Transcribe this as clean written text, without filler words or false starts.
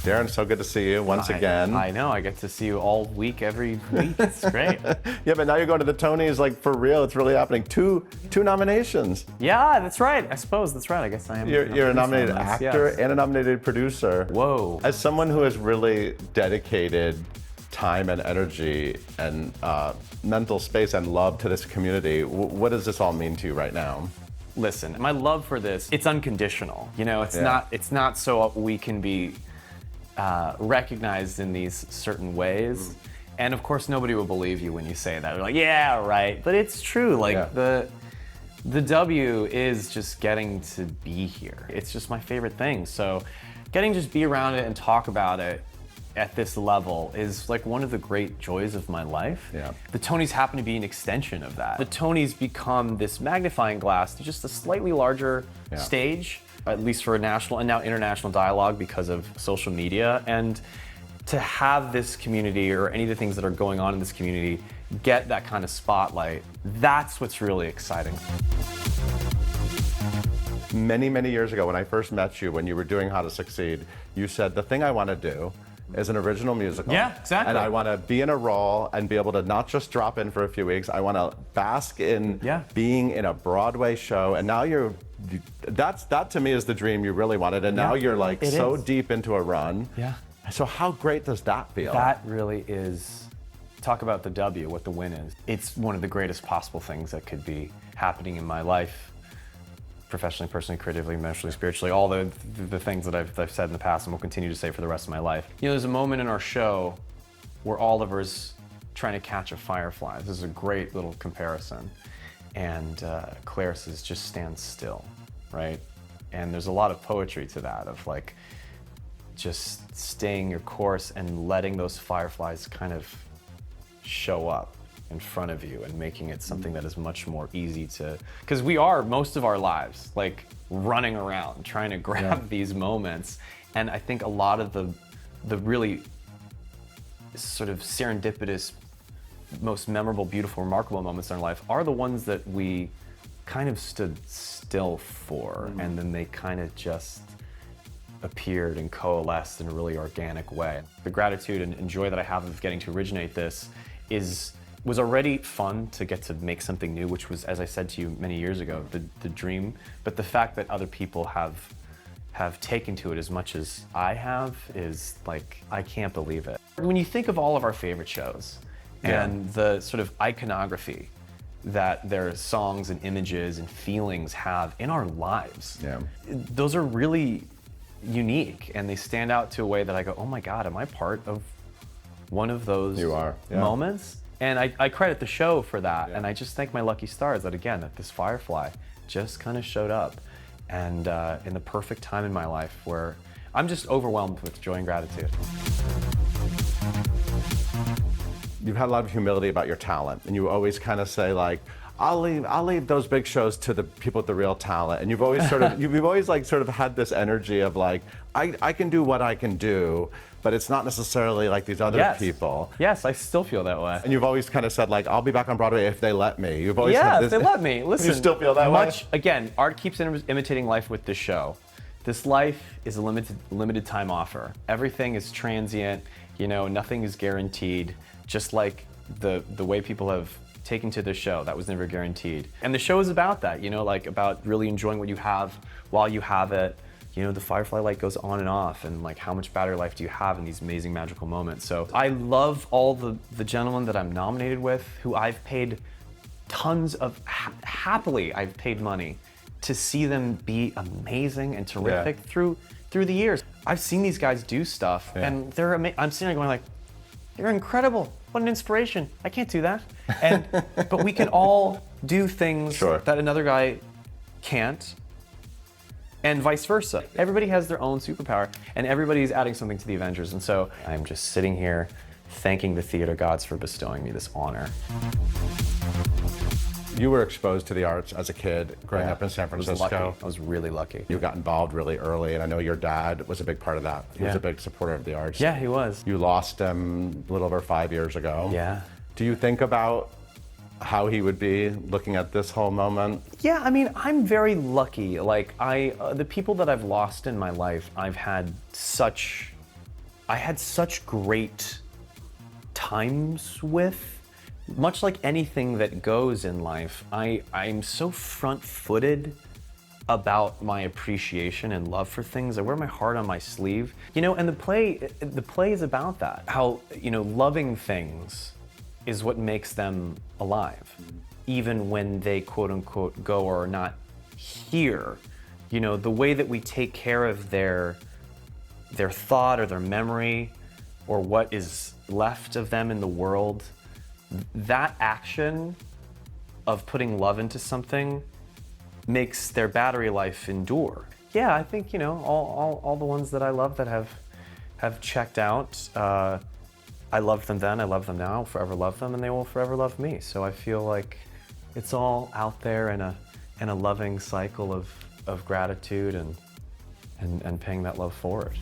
Darren, so good to see you once again. I know, I get to see you all week, every week. It's great. Yeah, but now you're going to the Tonys, like for real, it's really happening. Two nominations. Yeah, that's right. I suppose that's right. I guess I am. You're a nominated actor yes. and a nominated producer. Whoa. As someone who has really dedicated time and energy and mental space and love to this community, what does this all mean to you right now? Listen, my love for this, it's unconditional. You know, it's not so we can be recognized in these certain ways. And of course, nobody will believe you when you say that. They're like, yeah, right. But it's true. Like the W is just getting to be here. It's just my favorite thing. So getting to just be around it and talk about it at this level is like one of the great joys of my life. Yeah. The Tonys happen to be an extension of that. The Tonys become this magnifying glass to just a slightly larger stage, at least for a national and now international dialogue because of social media. And to have this community or any of the things that are going on in this community get that kind of spotlight, that's what's really exciting. Many, many years ago when I first met you, when you were doing How to Succeed, you said, the thing I want to do is an original musical. Yeah, exactly. And I want to be in a role and be able to not just drop in for a few weeks. I want to bask in being in a Broadway show. And now that to me is the dream you really wanted. And now you're like so deep into a run. Yeah. So how great does that feel? That really is, talk about the W, what the win is. It's one of the greatest possible things that could be happening in my life. Professionally, personally, creatively, emotionally, spiritually, all the things that I've said in the past and will continue to say for the rest of my life. You know, there's a moment in our show where Oliver's trying to catch a firefly. This is a great little comparison. And Claire says, just stand still, right? And there's a lot of poetry to that, of like, just staying your course and letting those fireflies kind of show up in front of you and making it something that is much more easy to, because we are most of our lives like running around trying to grab these moments. And I think a lot of the really sort of serendipitous, most memorable, beautiful, remarkable moments in our life are the ones that we kind of stood still for, and then they kind of just appeared and coalesced in a really organic way. The gratitude and joy that I have of getting to originate this was already fun to get to make something new, which was, as I said to you many years ago, the dream. But the fact that other people have taken to it as much as I have is like, I can't believe it. When you think of all of our favorite shows and the sort of iconography that their songs and images and feelings have in our lives, those are really unique, and they stand out to a way that I go, oh my God, am I part of one of those moments? And I credit the show for that, and I just thank my lucky stars that, again, that this firefly just kind of showed up, and in the perfect time in my life where I'm just overwhelmed with joy and gratitude. You've had a lot of humility about your talent, and you always kind of say like, I'll leave those big shows to the people with the real talent. And you've always sort of you've always like sort of had this energy of like, I can do what I can do, but it's not necessarily like these other people. Yes, I still feel that way. And you've always kind of said like, I'll be back on Broadway if they let me. You've always had this, if they let me. Listen, you still feel that way? Again, art keeps imitating life with this show. This life is a limited time offer. Everything is transient. You know, nothing is guaranteed. Just like the way people have taken to the show, that was never guaranteed. And the show is about that, you know, like about really enjoying what you have while you have it. You know, the firefly light goes on and off, and like how much battery life do you have in these amazing magical moments. So I love all the gentlemen that I'm nominated with, who I've paid tons of, happily I've paid money to see them be amazing and terrific through the years. I've seen these guys do stuff and they're amazing. I'm sitting there going like, you're incredible. What an inspiration. I can't do that. And but we can all do things that another guy can't, and vice versa. Everybody has their own superpower, and everybody's adding something to the Avengers. And so I'm just sitting here thanking the theater gods for bestowing me this honor. You were exposed to the arts as a kid growing up in San Francisco. I was really lucky. You got involved really early, and I know your dad was a big part of that. He was a big supporter of the arts. Yeah, he was. You lost him a little over 5 years ago. Yeah. Do you think about how he would be looking at this whole moment? Yeah, I mean, I'm very lucky. Like, the people that I've lost in my life, I've had such I had such great times with. Much like anything that goes in life, I'm so front-footed about my appreciation and love for things. I wear my heart on my sleeve. You know, and the play is about that. How, you know, loving things is what makes them alive. Even when they quote unquote go or are not here. You know, the way that we take care of their thought or their memory or what is left of them in the world, that action of putting love into something makes their battery life endure. Yeah, I think, you know, all the ones that I love that have checked out, I loved them then, I love them now, I'll forever love them, and they will forever love me. So I feel like it's all out there in a loving cycle of gratitude and paying that love forward.